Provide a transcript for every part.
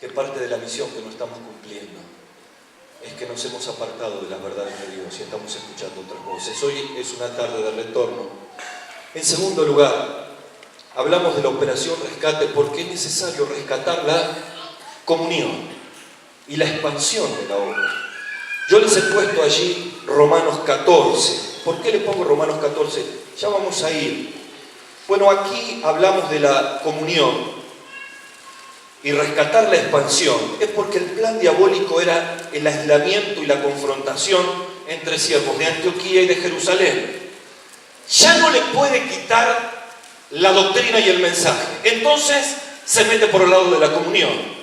que parte de la misión que no estamos cumpliendo es que nos hemos apartado de las verdades de Dios y estamos escuchando otras voces. Hoy es una tarde de retorno. En segundo lugar, hablamos de la operación rescate porque es necesario rescatar la comunión y la expansión de la obra. Yo les he puesto allí Romanos 14. ¿Por qué le pongo Romanos 14? Ya vamos a ir. Bueno, aquí hablamos de la comunión y rescatar la expansión. Es porque el plan diabólico era el aislamiento y la confrontación entre siervos de Antioquía y de Jerusalén. Ya no le puede quitar la doctrina y el mensaje. Entonces se mete por el lado de la comunión.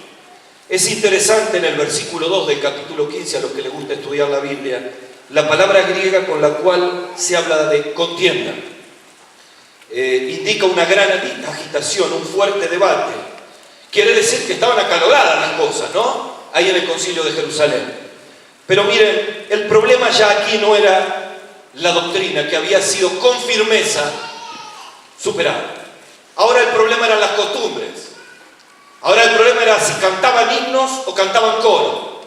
Es interesante en el versículo 2 del capítulo 15, a los que les gusta estudiar la Biblia, la palabra griega con la cual se habla de contienda. Indica una gran agitación, un fuerte debate. Quiere decir que estaban acaloradas las cosas, ¿no? Ahí en el concilio de Jerusalén. Pero miren, el problema ya aquí no era la doctrina, que había sido con firmeza superada. Ahora el problema eran las costumbres. Ahora el problema era si cantaban himnos o cantaban coro.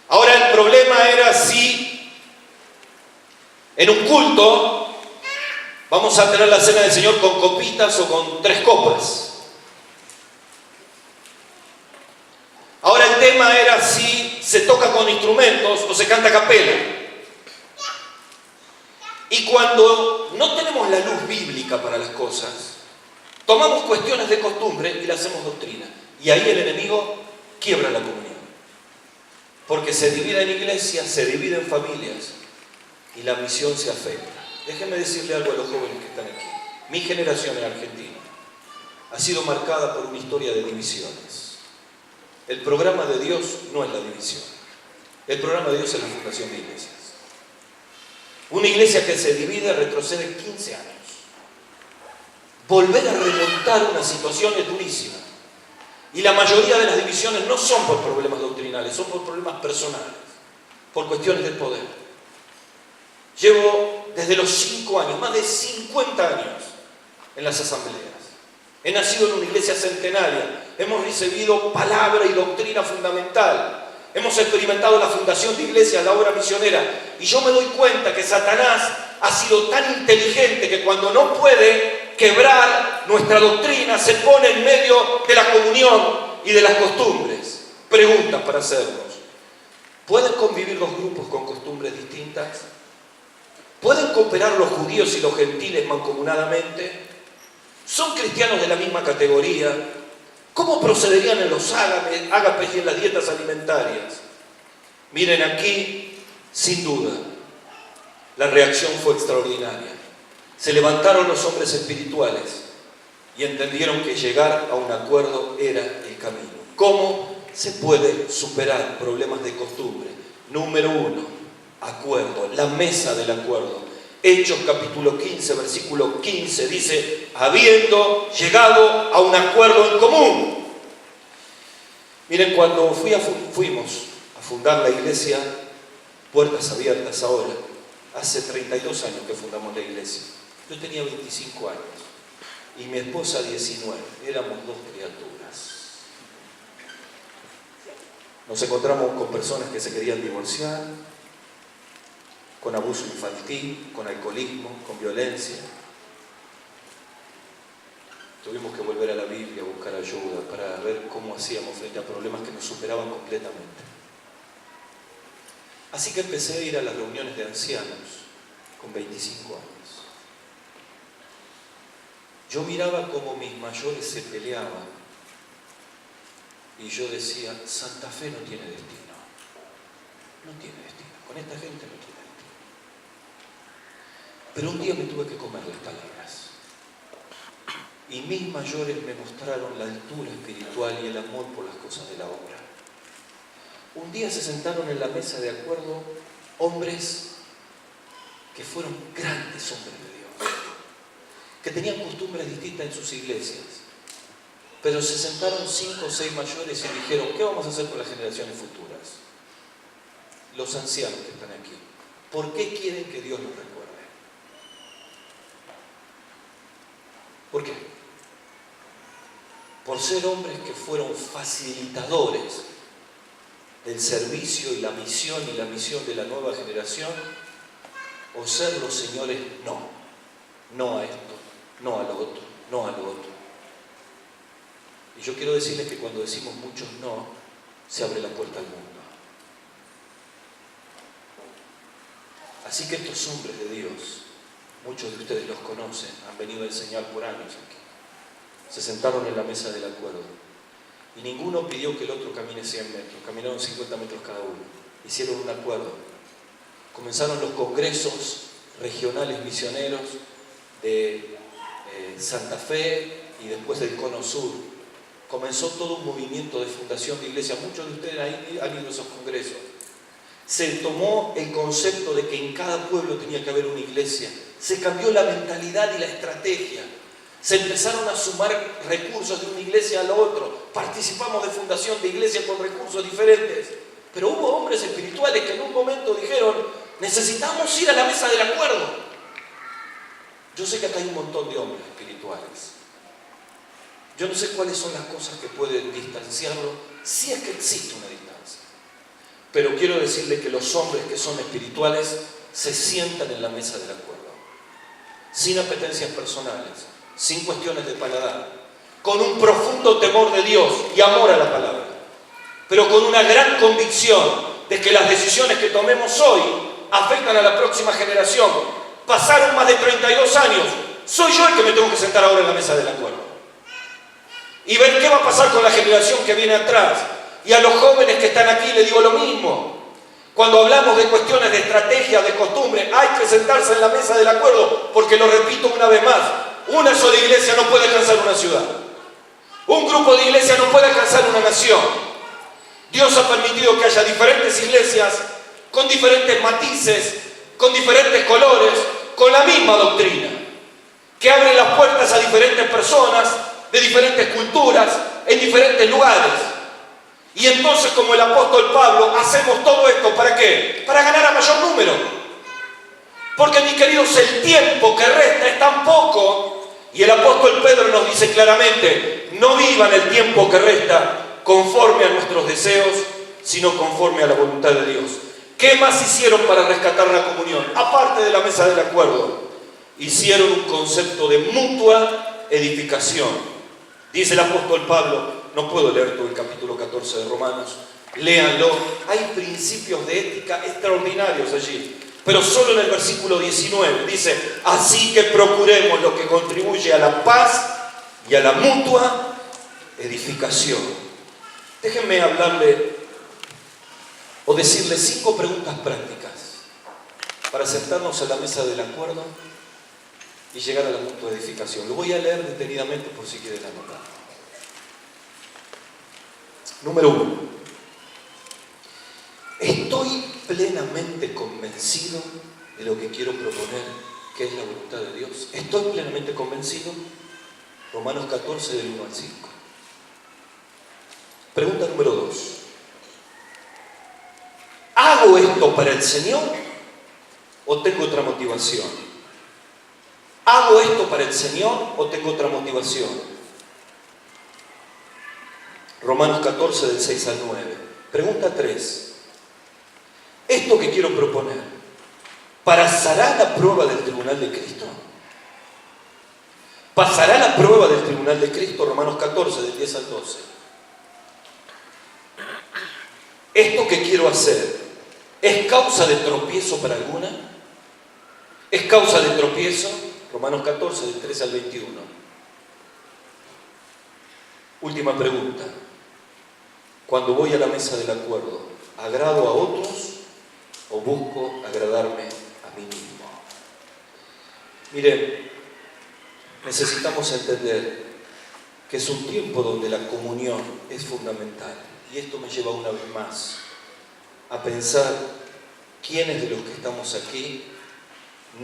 Ahora el problema era si en un culto vamos a tener la cena del Señor con copitas o con 3 copas. Ahora el tema era si se toca con instrumentos o se canta a capela. Y cuando no tenemos la luz bíblica para las cosas, tomamos cuestiones de costumbre y le hacemos doctrina. Y ahí el enemigo quiebra la comunión. Porque se divide en iglesias, se divide en familias y la misión se afecta. Déjenme decirle algo a los jóvenes que están aquí. Mi generación en Argentina ha sido marcada por una historia de divisiones. El programa de Dios no es la división. El programa de Dios es la fundación de iglesias. Una iglesia que se divide retrocede 15 años. Volver a remontar una situación es durísima. Y la mayoría de las divisiones no son por problemas doctrinales, son por problemas personales, por cuestiones del poder. Llevo desde los 5 años, más de 50 años en las asambleas. He nacido en una iglesia centenaria. Hemos recibido palabra y doctrina fundamental. Hemos experimentado la fundación de iglesias, la obra misionera. Y yo me doy cuenta que Satanás ha sido tan inteligente que cuando no puede quebrar nuestra doctrina, se pone en medio de la comunión y de las costumbres. Preguntas para hacernos. ¿Pueden convivir los grupos con costumbres distintas? ¿Pueden cooperar los judíos y los gentiles mancomunadamente? ¿Son cristianos de la misma categoría? ¿Cómo procederían en los ágapes y en las dietas alimentarias? Miren, aquí, sin duda, la reacción fue extraordinaria. Se levantaron los hombres espirituales y entendieron que llegar a un acuerdo era el camino. ¿Cómo se puede superar problemas de costumbre? Número 1, acuerdo, la mesa del acuerdo. Hechos capítulo 15, versículo 15, dice, habiendo llegado a un acuerdo en común. Miren, cuando fuimos a fundar la iglesia, Puertas Abiertas ahora, hace 32 años que fundamos la iglesia. Yo tenía 25 años y mi esposa 19, éramos 2 criaturas. Nos encontramos con personas que se querían divorciar, con abuso infantil, con alcoholismo, con violencia. Tuvimos que volver a la Biblia a buscar ayuda para ver cómo hacíamos frente a problemas que nos superaban completamente. Así que empecé a ir a las reuniones de ancianos con 25 años. Yo miraba cómo mis mayores se peleaban y yo decía, Santa Fe no tiene destino. No tiene destino. Con esta gente no tiene destino. Pero un día me tuve que comer las palabras. Y mis mayores me mostraron la altura espiritual y el amor por las cosas de la obra. Un día se sentaron en la mesa de acuerdo hombres que fueron grandes hombres de Dios, que tenían costumbres distintas en sus iglesias, pero se sentaron 5 o 6 mayores y dijeron, ¿qué vamos a hacer con las generaciones futuras? Los ancianos que están aquí, ¿por qué quieren que Dios los recuerde? ¿Por qué? por ser hombres que fueron facilitadores del servicio y la misión de la nueva generación, o ser los señores no a esto, no a lo otro, no a lo otro. Y yo quiero decirles que cuando decimos muchos no, se abre la puerta al mundo. Así que estos hombres de Dios, muchos de ustedes los conocen, han venido a enseñar por años aquí. Se sentaron en la mesa del acuerdo y ninguno pidió que el otro camine 100 metros, caminaron 50 metros cada uno, hicieron un acuerdo. Comenzaron los congresos regionales misioneros de Santa Fe y después del Cono Sur. Comenzó todo un movimiento de fundación de iglesia. Muchos de ustedes han ido a esos congresos. Se tomó el concepto de que en cada pueblo tenía que haber una iglesia. Se cambió la mentalidad y la estrategia. Se empezaron a sumar recursos de una iglesia a la otra. Participamos de fundación de iglesia con recursos diferentes. Pero hubo hombres espirituales que en un momento dijeron: necesitamos ir a la mesa del acuerdo. Yo sé que acá hay un montón de hombres espirituales. Yo no sé cuáles son las cosas que pueden distanciarlo, si es que existe una distancia. Pero quiero decirle que los hombres que son espirituales se sientan en la mesa del acuerdo, sin apetencias personales, sin cuestiones de paladar, con un profundo temor de Dios y amor a la palabra, pero con una gran convicción de que las decisiones que tomemos hoy afectan a la próxima generación. Pasaron más de 32 años, soy yo el que me tengo que sentar ahora en la mesa del acuerdo y ver qué va a pasar con la generación que viene atrás. Y a los jóvenes que están aquí les digo lo mismo. Cuando hablamos de cuestiones de estrategia, de costumbre, hay que sentarse en la mesa del acuerdo, porque lo repito una vez más, una sola iglesia no puede alcanzar una ciudad. Un grupo de iglesias no puede alcanzar una nación. Dios ha permitido que haya diferentes iglesias con diferentes matices, con diferentes colores, con la misma doctrina, que abren las puertas a diferentes personas de diferentes culturas, en diferentes lugares. Y entonces, como el apóstol Pablo, hacemos todo esto ¿para qué? Para ganar a mayor número. Porque, mis queridos, el tiempo que resta es tan poco, y el apóstol Pedro nos dice claramente: no vivan el tiempo que resta conforme a nuestros deseos, sino conforme a la voluntad de Dios. ¿Qué más hicieron para rescatar la comunión? Aparte de la mesa del acuerdo, hicieron un concepto de mutua edificación. Dice el apóstol Pablo, no puedo leer todo el capítulo 14 de Romanos, léanlo, hay principios de ética extraordinarios allí, pero solo en el versículo 19 dice: así que procuremos lo que contribuye a la paz y a la mutua edificación. Déjenme hablarle o decirle 5 preguntas prácticas para sentarnos a la mesa del acuerdo y llegar a la mutua edificación. Lo voy a leer detenidamente por si quieren anotar. Número 1. Estoy plenamente convencido de lo que quiero proponer, que es la voluntad de Dios. Estoy plenamente convencido. Romanos 14, del 1 al 5. Pregunta número 2. ¿Hago esto para el Señor o tengo otra motivación? ¿Hago esto para el Señor o tengo otra motivación? Romanos 14, del 6 al 9. Pregunta 3. ¿Esto que quiero proponer pasará la prueba del tribunal de Cristo? ¿Pasará la prueba del tribunal de Cristo? Romanos 14, del 10 al 12. ¿Esto que quiero hacer es causa de tropiezo para alguna? ¿Es causa de tropiezo? Romanos 14, del 13 al 21. Última pregunta. Cuando voy a la mesa del acuerdo, ¿agrado a otros o busco agradarme a mí mismo? Miren, necesitamos entender que es un tiempo donde la comunión es fundamental. Y esto me lleva una vez más a pensar quiénes de los que estamos aquí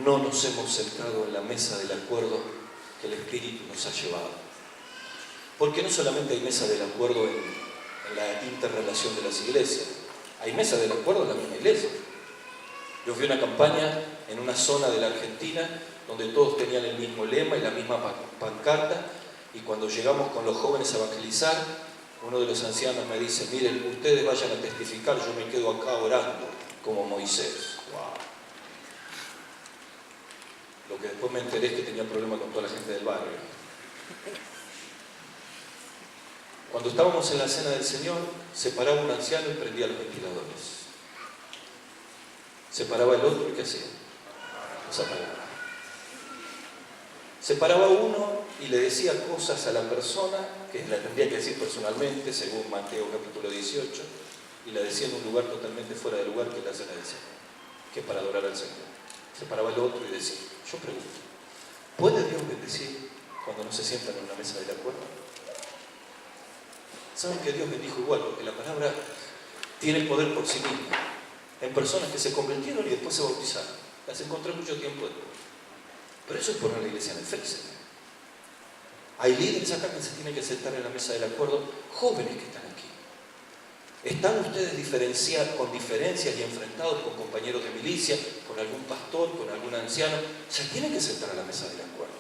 no nos hemos sentado en la mesa del acuerdo que el Espíritu nos ha llevado. Porque no solamente hay mesa del acuerdo en la interrelación de las iglesias, hay mesa del acuerdo en la misma iglesia. Yo fui a una campaña en una zona de la Argentina donde todos tenían el mismo lema y la misma pancarta, Y cuando llegamos con los jóvenes a evangelizar, uno de los ancianos me dice, miren, ustedes vayan a testificar, yo me quedo acá orando como Moisés. Wow. Lo que después me enteré es que tenía problemas con toda la gente del barrio. Cuando estábamos en la cena del Señor, se paraba un anciano y prendía los ventiladores. Se paraba el otro y ¿qué hacía? Los apagaba. Se paraba uno y le decía cosas a la persona que la tendría que decir personalmente, según Mateo capítulo 18, y la decía en un lugar totalmente fuera del lugar que es la cena del Señor, que es para adorar al Señor. Se paraba el otro y decía, yo pregunto, ¿puede Dios bendecir cuando no se sientan en una mesa del acuerdo? ¿Saben que Dios bendijo igual? Porque la palabra tiene poder por sí misma. En personas que se convirtieron y después se bautizaron. Las encontré mucho tiempo después. Pero eso es poner la iglesia en el frente. Hay líderes acá que se tienen que sentar en la mesa del acuerdo, jóvenes que están aquí. ¿Están ustedes con diferencias y enfrentados con compañeros de milicia, con algún pastor, con algún anciano? Se tienen que sentar en la mesa del acuerdo.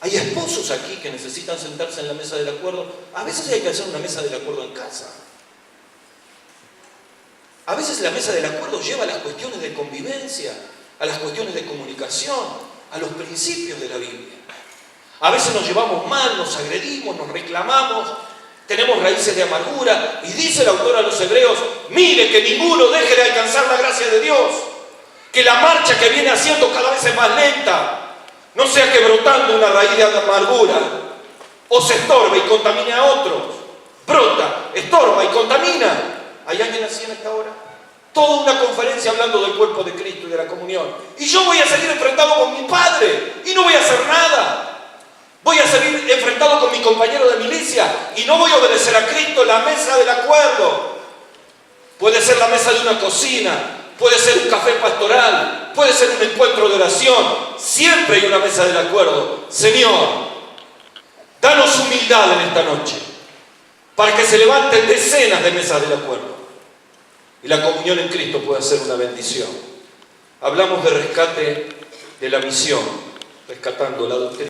Hay esposos aquí que necesitan sentarse en la mesa del acuerdo. A veces hay que hacer una mesa del acuerdo en casa. A veces la mesa del acuerdo lleva a las cuestiones de convivencia, a las cuestiones de comunicación, a los principios de la Biblia. A veces nos llevamos mal, nos agredimos, nos reclamamos, tenemos raíces de amargura, y dice el autor a los Hebreos, mire que ninguno deje de alcanzar la gracia de Dios, que la marcha que viene haciendo cada vez es más lenta, no sea que brotando una raíz de amargura, o se estorbe y contamine a otros, brota, estorba y contamina. ¿Hay alguien así en esta hora? Toda una conferencia hablando del cuerpo de Cristo y de la comunión. Y yo voy a seguir enfrentado con mi padre y no voy a hacer nada. Voy a seguir enfrentado con mi compañero de milicia y no voy a obedecer a Cristo en la mesa del acuerdo. Puede ser la mesa de una cocina, puede ser un café pastoral, puede ser un encuentro de oración. Siempre hay una mesa del acuerdo. Señor, danos humildad en esta noche para que se levanten decenas de mesas del acuerdo y la comunión en Cristo pueda ser una bendición. Hablamos de rescate de la misión, rescatando la doctrina.